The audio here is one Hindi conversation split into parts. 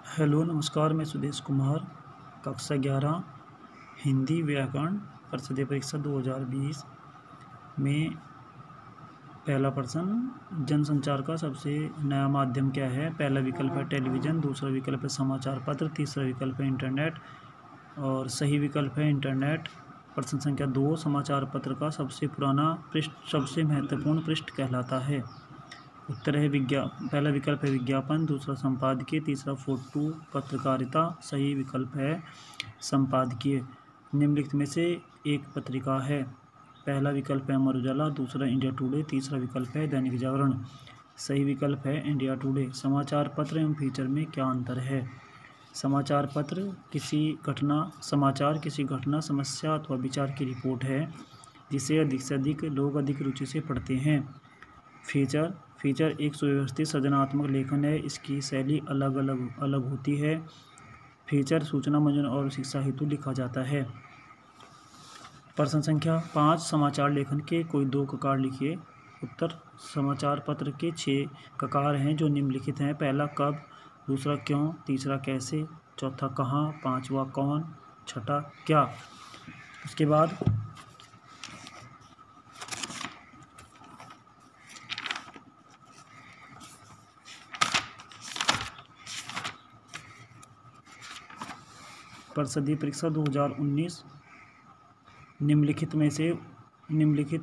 हेलो नमस्कार, मैं सुदेश कुमार, कक्षा 11 हिंदी व्याकरण परिषदीय परीक्षा 2020 में पहला प्रश्न, जनसंचार का सबसे नया माध्यम क्या है। पहला विकल्प है टेलीविज़न, दूसरा विकल्प है समाचार पत्र, तीसरा विकल्प है इंटरनेट और सही विकल्प है इंटरनेट। प्रश्न संख्या 2, समाचार पत्र का सबसे पुराना पृष्ठ सबसे महत्वपूर्ण पृष्ठ कहलाता है। उत्तर है पहला विकल्प है विज्ञापन, दूसरा संपादकीय, तीसरा फोटो पत्रकारिता। सही विकल्प है संपादकीय। निम्नलिखित में से एक पत्रिका है। पहला विकल्प है अमर उजाला, दूसरा इंडिया टुडे, तीसरा विकल्प है दैनिक जागरण। सही विकल्प है इंडिया टुडे। समाचार पत्र एवं फीचर में क्या अंतर है। समाचार किसी घटना, समस्या अथवा विचार की रिपोर्ट है जिसे अधिक से अधिक लोग अधिक रुचि से पढ़ते हैं। फीचर एक सुव्यवस्थित सृजनात्मक लेखन है, इसकी शैली अलग होती है। फीचर सूचना, मनोरंजन और शिक्षा हेतु लिखा जाता है। प्रश्न संख्या 5, समाचार लेखन के कोई 2 ककार लिखिए। उत्तर, समाचार पत्र के 6 ककार हैं जो निम्नलिखित हैं। पहला कब, दूसरा क्यों, तीसरा कैसे, चौथा कहाँ, पांचवा कौन, छठा क्या। उसके बाद परिषदीय परीक्षा 2019 निम्नलिखित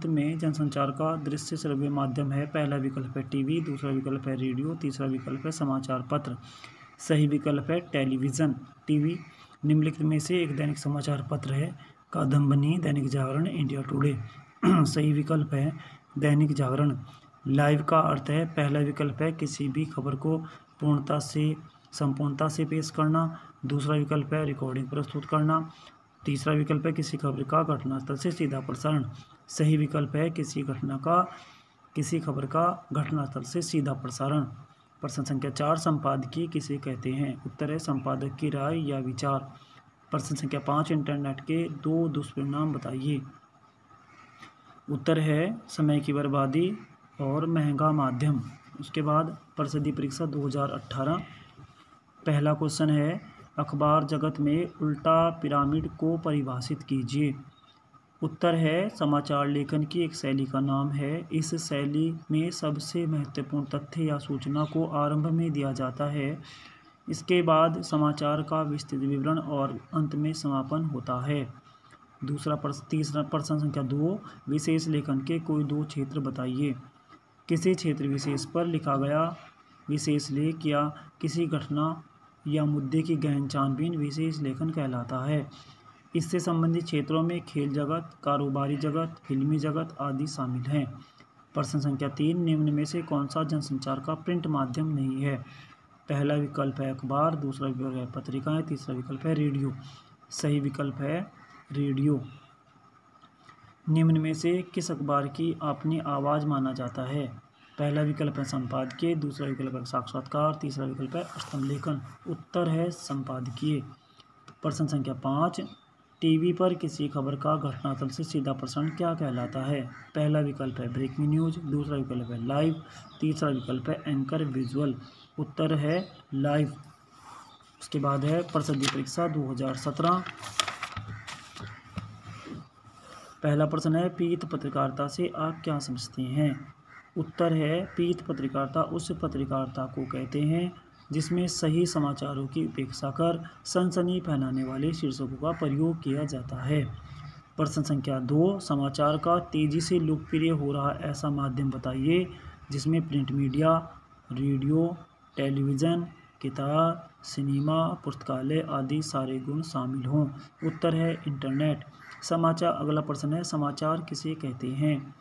में जनसंचार का दृश्य श्रव्य माध्यम है। पहला विकल्प है टीवी, दूसरा विकल्प है रेडियो, तीसरा विकल्प है समाचार पत्र। सही विकल्प है टेलीविज़न। टीवी निम्नलिखित में से एक दैनिक समाचार पत्र है। Kadambini, Dainik Jagran, India today. सही विकल्प है दैनिक जागरण। लाइव का अर्थ है, पहला विकल्प है किसी भी खबर को संपूर्णता से पेश करना, दूसरा विकल्प है रिकॉर्डिंग प्रस्तुत करना, तीसरा विकल्प है किसी खबर का घटनास्थल से सीधा प्रसारण। सही विकल्प है किसी खबर का घटनास्थल से सीधा प्रसारण। प्रश्न संख्या 4, संपादकीय किसे कहते हैं। उत्तर है संपादक की राय या विचार। प्रश्न संख्या 5, इंटरनेट के 2 दुष्परिणाम बताइए। उत्तर है समय की बर्बादी और महंगा माध्यम। उसके बाद परिषदीय परीक्षा 2018 पहला क्वेश्चन है, अखबार जगत में उल्टा पिरामिड को परिभाषित कीजिए। उत्तर है समाचार लेखन की एक शैली का नाम है। इस शैली में सबसे महत्वपूर्ण तथ्य या सूचना को आरंभ में दिया जाता है, इसके बाद समाचार का विस्तृत विवरण और अंत में समापन होता है। तीसरा प्रश्न संख्या 2, विशेष लेखन के कोई 2 क्षेत्र बताइए। किसी क्षेत्र विशेष पर लिखा गया विशेष लेख या किसी घटना या मुद्दे की गहन छानबीन विशेष लेखन कहलाता है। इससे संबंधित क्षेत्रों में खेल जगत, कारोबारी जगत, फिल्मी जगत आदि शामिल हैं। प्रश्न संख्या 3, निम्न में से कौन सा जनसंचार का प्रिंट माध्यम नहीं है। पहला विकल्प है अखबार, दूसरा विकल्प है पत्रिकाएं, तीसरा विकल्प है रेडियो। सही विकल्प है रेडियो। निम्न में से किस अखबार की अपनी आवाज़ माना जाता है। पहला विकल्प है संपादकीय, दूसरा विकल्प है साक्षात्कार, तीसरा विकल्प है स्तंभ लेखन। उत्तर है संपादकीय। प्रश्न संख्या 5, टीवी पर किसी खबर का घटनास्थल से सीधा प्रसारण क्या कहलाता है। पहला विकल्प है ब्रेकिंग न्यूज, दूसरा विकल्प है लाइव, तीसरा विकल्प है एंकर विजुअल। उत्तर है लाइव। उसके बाद है परिषदीय परीक्षा 2017 पहला प्रश्न है, पीत पत्रकारिता से आप क्या समझते हैं। उत्तर है पीत पत्रकारिता उस पत्रकारिता को कहते हैं जिसमें सही समाचारों की उपेक्षा कर सनसनी फैलाने वाले शीर्षकों का प्रयोग किया जाता है। प्रश्न संख्या 2, समाचार का तेजी से लोकप्रिय हो रहा ऐसा माध्यम बताइए जिसमें प्रिंट मीडिया, रेडियो, टेलीविज़न, किताब, सिनेमा, पुस्तकालय आदि सारे गुण शामिल हों। उत्तर है इंटरनेट। अगला प्रश्न है, समाचार किसे कहते हैं।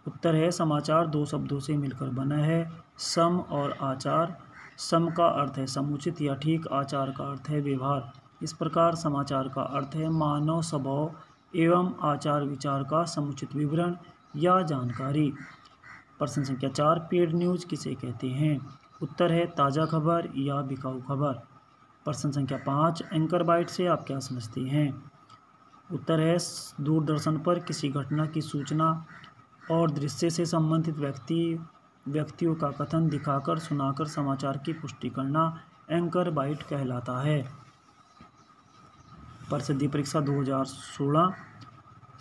उत्तर है समाचार 2 शब्दों से मिलकर बना है, सम और आचार। सम का अर्थ है समुचित या ठीक, आचार का अर्थ है व्यवहार। इस प्रकार समाचार का अर्थ है मानव स्वभाव एवं आचार विचार का समुचित विवरण या जानकारी। प्रश्न संख्या 4, पेड न्यूज किसे कहते हैं। उत्तर है ताज़ा खबर या बिकाऊ खबर। प्रश्न संख्या 5, एंकर बाइट से आप क्या समझते हैं। उत्तर है दूरदर्शन पर किसी घटना की सूचना और दृश्य से संबंधित व्यक्तियों का कथन दिखाकर सुनाकर समाचार की पुष्टि करना एंकर बाइट कहलाता है। परिषदीय परीक्षा 2016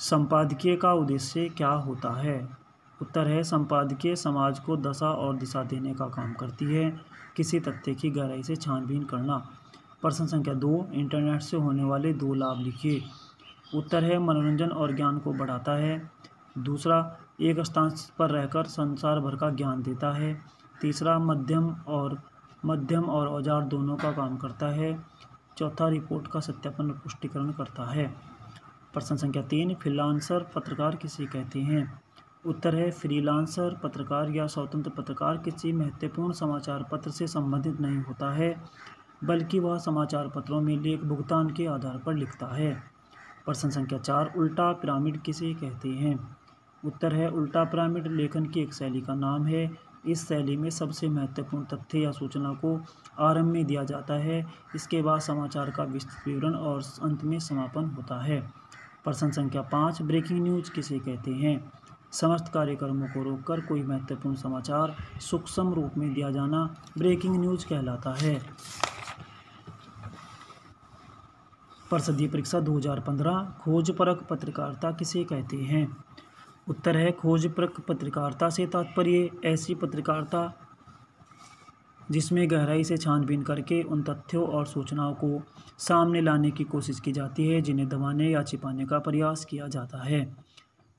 संपादकीय का उद्देश्य क्या होता है? उत्तर है संपादकीय समाज को दशा और दिशा देने का काम करती है। किसी तथ्य की गहराई से छानबीन करना। प्रश्न संख्या 2, इंटरनेट से होने वाले 2 लाभ लिखिए। उत्तर है मनोरंजन और ज्ञान को बढ़ाता है। दूसरा, एक स्थान पर रहकर संसार भर का ज्ञान देता है। तीसरा, मध्यम और औजार दोनों का काम करता है। चौथा, रिपोर्ट का सत्यापन और पुष्टिकरण करता है। प्रश्न संख्या 3, फ्रीलांसर पत्रकार किसे कहते हैं? उत्तर है फ्रीलांसर पत्रकार या स्वतंत्र पत्रकार किसी महत्वपूर्ण समाचार पत्र से संबंधित नहीं होता है, बल्कि वह समाचार पत्रों में लेख भुगतान के आधार पर लिखता है। प्रश्न संख्या 4, उल्टा पिरामिड किसे कहते हैं? उत्तर है उल्टा पिरामिड लेखन की एक शैली का नाम है। इस शैली में सबसे महत्वपूर्ण तथ्य या सूचना को आरंभ में दिया जाता है, इसके बाद समाचार का विस्तृत विवरण और अंत में समापन होता है। प्रश्न संख्या 5, ब्रेकिंग न्यूज किसे कहते हैं? समस्त कार्यक्रमों को रोककर कोई महत्वपूर्ण समाचार सूक्ष्म रूप में दिया जाना ब्रेकिंग न्यूज कहलाता है। परिषदीय परीक्षा 2015 खोजपरक पत्रकारिता किसे कहते हैं? उत्तर है खोजपरक पत्रकारिता से तात्पर्य ऐसी पत्रकारिता जिसमें गहराई से छानबीन करके उन तथ्यों और सूचनाओं को सामने लाने की कोशिश की जाती है जिन्हें दबाने या छिपाने का प्रयास किया जाता है।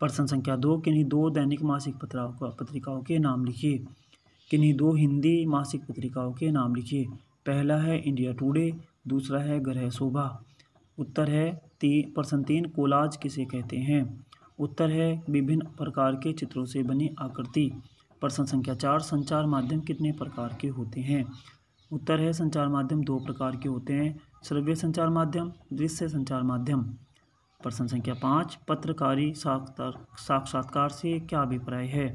प्रश्न संख्या 2, किन्हीं 2 दैनिक मासिक पत्रिकाओं के नाम लिखिए। किन्हीं 2 हिंदी मासिक पत्रिकाओं के नाम लिखिए। पहला है इंडिया टुडे, दूसरा है ग्रह शोभा। उत्तर है प्रश्न 3, कोलाज किसे कहते हैं? उत्तर है विभिन्न प्रकार के चित्रों से बनी आकृति। प्रश्न संख्या 4, संचार माध्यम कितने प्रकार के होते हैं? उत्तर है संचार माध्यम 2 प्रकार के होते हैं, श्रव्य संचार माध्यम, दृश्य संचार माध्यम। प्रश्न संख्या 5, पत्रकारी साक्षात्कार से क्या अभिप्राय है?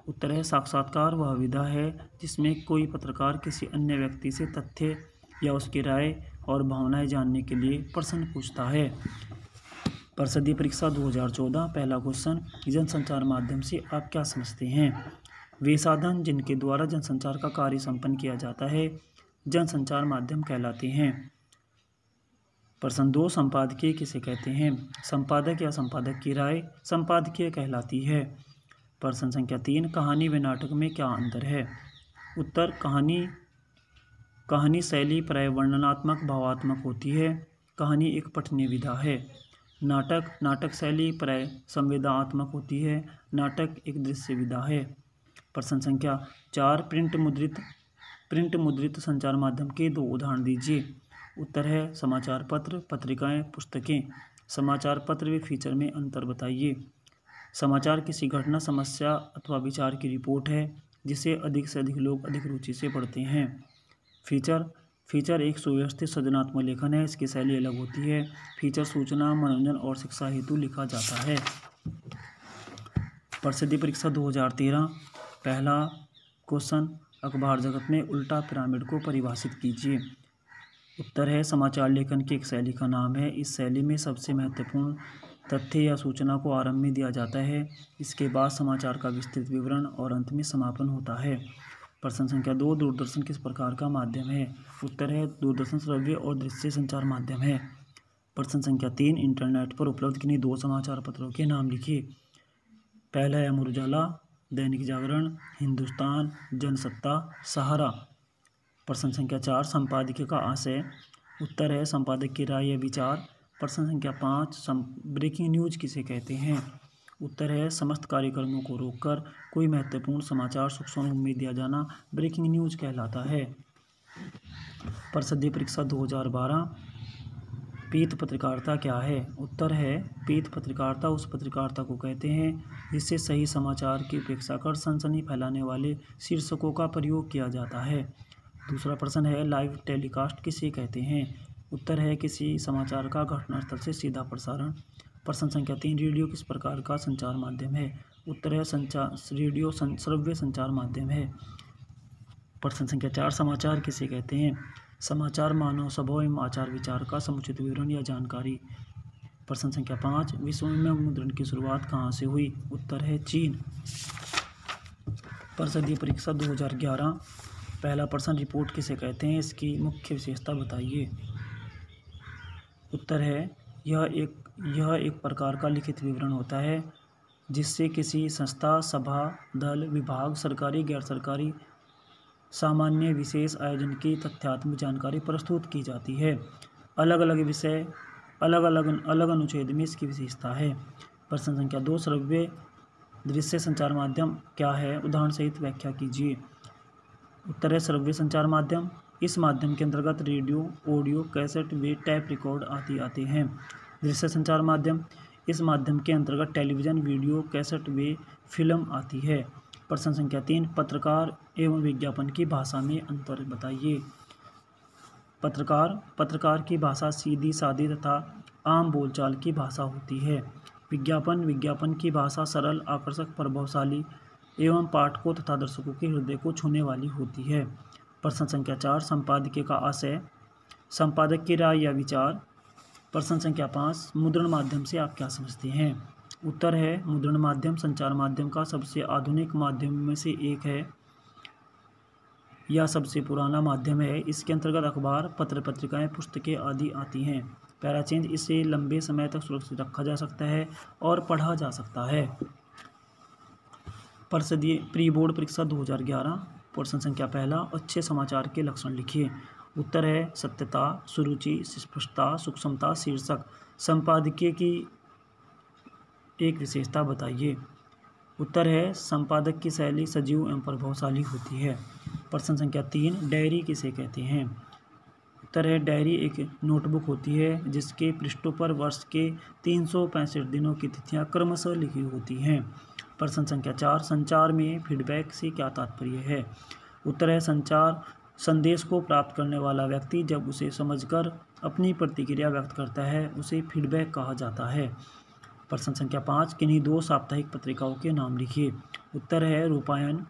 उत्तर है साक्षात्कार वह विधा है जिसमें कोई पत्रकार किसी अन्य व्यक्ति से तथ्य या उसकी राय और भावनाएं जानने के लिए प्रश्न पूछता है। परिषदीय परीक्षा 2014 पहला क्वेश्चन, जनसंचार माध्यम से आप क्या समझते हैं? वे साधन जिनके द्वारा जनसंचार का कार्य संपन्न किया जाता है जनसंचार माध्यम कहलाते हैं। प्रश्न 2, संपादकीय किसे कहते हैं? संपादक या संपादक की राय संपादकीय कहलाती है। प्रश्न संख्या 3, कहानी व नाटक में क्या अंतर है? उत्तर, कहानी शैली प्राय वर्णनात्मक भावात्मक होती है। कहानी एक पठनीय विधा है। नाटक शैली प्राय संवेदनात्मक होती है। नाटक एक दृश्य विधा है। प्रश्न संख्या 4, प्रिंट मुद्रित संचार माध्यम के 2 उदाहरण दीजिए। उत्तर है समाचार पत्र, पत्रिकाएं, पुस्तकें। समाचार पत्र व फीचर में अंतर बताइए। समाचार किसी घटना, समस्या अथवा विचार की रिपोर्ट है जिसे अधिक से अधिक लोग अधिक रुचि से पढ़ते हैं। फीचर एक सुव्यवस्थित सृजनात्मक लेखन है, इसकी शैली अलग होती है। फीचर सूचना, मनोरंजन और शिक्षा हेतु लिखा जाता है। परिषदीय परीक्षा 2013 पहला क्वेश्चन, अखबार जगत में उल्टा पिरामिड को परिभाषित कीजिए। उत्तर है समाचार लेखन की एक शैली का नाम है। इस शैली में सबसे महत्वपूर्ण तथ्य या सूचना को आरंभ में दिया जाता है, इसके बाद समाचार का विस्तृत विवरण और अंत में समापन होता है। प्रश्न संख्या 2, दूरदर्शन किस प्रकार का माध्यम है? उत्तर है दूरदर्शन श्रव्य और दृश्य संचार माध्यम है। प्रश्न संख्या 3, इंटरनेट पर उपलब्ध किन्हीं 2 समाचार पत्रों के नाम लिखिए। पहला है अमर उजाला, दैनिक जागरण, हिंदुस्तान, जनसत्ता, सहारा। प्रश्न संख्या 4, संपादकीय का आशय। उत्तर है संपादक की राय या विचार। प्रश्न संख्या 5, ब्रेकिंग न्यूज किसे कहते हैं? उत्तर है समस्त कार्यक्रमों को रोककर कोई महत्वपूर्ण समाचार सूक्ष्म रूप में दिया जाना ब्रेकिंग न्यूज कहलाता है। परिषदीय परीक्षा 2012 पीत पत्रकारिता क्या है? उत्तर है पीत पत्रकारिता उस पत्रकारिता को कहते हैं जिससे सही समाचार की उपेक्षा कर सनसनी फैलाने वाले शीर्षकों का प्रयोग किया जाता है। दूसरा प्रश्न है लाइव टेलीकास्ट किसे कहते हैं? उत्तर है किसी समाचार का घटनास्थल से सीधा प्रसारण। प्रश्न संख्या 3, रेडियो किस प्रकार का संचार माध्यम है? उत्तर है रेडियो श्रव्य संचार माध्यम है। प्रश्न संख्या 4, समाचार किसे कहते हैं? समाचार मानव स्वभाव एवं आचार विचार का समुचित विवरण या जानकारी। प्रश्न संख्या 5, विश्व में मुद्रण की शुरुआत कहाँ से हुई? उत्तर है चीन। परिषदीय परीक्षा 2011 पहला प्रश्न, रिपोर्ट किसे कहते हैं, इसकी मुख्य विशेषता बताइए। उत्तर है यह एक प्रकार का लिखित विवरण होता है जिससे किसी संस्था, सभा, दल, विभाग, सरकारी, गैर सरकारी, सामान्य, विशेष आयोजन की तथ्यात्मक जानकारी प्रस्तुत की जाती है। अलग अलग विषय, अलग अनुच्छेद में इसकी विशेषता है। प्रश्न संख्या 2, श्रव्य दृश्य संचार माध्यम क्या है, उदाहरण सहित व्याख्या कीजिए। उत्तर है श्रव्य संचार माध्यम, इस माध्यम के अंतर्गत रेडियो, ऑडियो, कैसेट वे टैप रिकॉर्ड आते हैं। दृश्य संचार माध्यम, इस माध्यम के अंतर्गत टेलीविज़न, वीडियो, कैसेट वे फिल्म आती है। प्रश्न संख्या 3, पत्रकार एवं विज्ञापन की भाषा में अंतर बताइए। पत्रकार की भाषा सीधी सादी तथा आम बोलचाल की भाषा होती है। विज्ञापन की भाषा सरल, आकर्षक, प्रभावशाली एवं पाठकों तथा दर्शकों के हृदय को छूने वाली होती है। प्रश्न संख्या 4, संपादकीय का आशय, संपादक की राय या विचार। प्रश्न संख्या 5, मुद्रण माध्यम से आप क्या समझते हैं। उत्तर है मुद्रण माध्यम संचार माध्यम का सबसे आधुनिक माध्यम में से एक है या सबसे पुराना माध्यम है। इसके अंतर्गत अखबार, पत्र पत्रिकाएं, पुस्तकें आदि आती हैं। पैराचेंज, इसे लंबे समय तक सुरक्षित रखा जा सकता है और पढ़ा जा सकता है। परिषदीय प्री बोर्ड परीक्षा 2011। प्रश्न संख्या 1, अच्छे समाचार के लक्षण लिखिए। उत्तर है सत्यता, सुरुचि, स्पष्टता, सूक्ष्मता। शीर्षक, संपादकीय की एक विशेषता बताइए। उत्तर है संपादक की शैली सजीव एवं प्रभावशाली होती है। प्रश्न संख्या 3, डायरी किसे कहते हैं। उत्तर है डायरी एक नोटबुक होती है जिसके पृष्ठों पर वर्ष के 365 दिनों की तिथियां क्रमशः लिखी होती हैं। प्रश्न संख्या 4, संचार में फीडबैक से क्या तात्पर्य है। उत्तर है संदेश को प्राप्त करने वाला व्यक्ति जब उसे समझकर अपनी प्रतिक्रिया व्यक्त करता है उसे फीडबैक कहा जाता है। प्रश्न संख्या 5, किन्हीं 2 साप्ताहिक पत्रिकाओं के नाम लिखिए। उत्तर है रूपायन,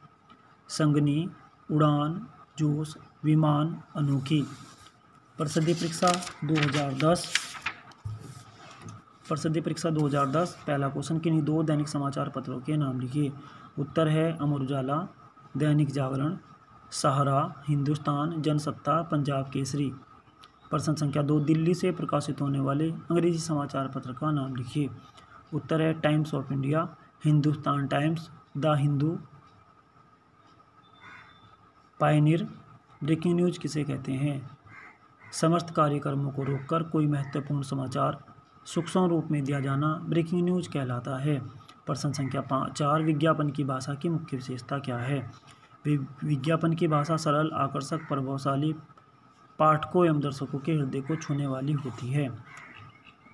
संगनी, उड़ान, जोश, विमान, अनोखी। परिषदीय परीक्षा 2010। पहला क्वेश्चन, किन्हीं 2 दैनिक समाचार पत्रों के नाम लिखिए। उत्तर है अमर उजाला, दैनिक जागरण, सहारा, हिंदुस्तान, जनसत्ता, पंजाब केसरी। प्रश्न संख्या 2, दिल्ली से प्रकाशित होने वाले अंग्रेजी समाचार पत्र का नाम लिखिए। उत्तर है Times of India, Hindustan Times, The Hindu, Pioneer. Breaking news किसे कहते हैं। समस्त कार्यक्रमों को रोककर कोई महत्वपूर्ण समाचार सूक्ष्म रूप में दिया जाना ब्रेकिंग न्यूज कहलाता है। प्रश्न संख्या 4, विज्ञापन की भाषा की मुख्य विशेषता क्या है। विज्ञापन की भाषा सरल, आकर्षक, प्रभावशाली, पाठकों एवं दर्शकों के हृदय को छूने वाली होती है।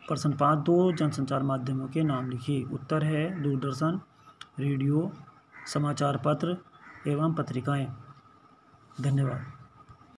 प्रश्न 5, 2 जनसंचार माध्यमों के नाम लिखिए। उत्तर है दूरदर्शन, रेडियो, समाचार पत्र एवं पत्रिकाएं। धन्यवाद।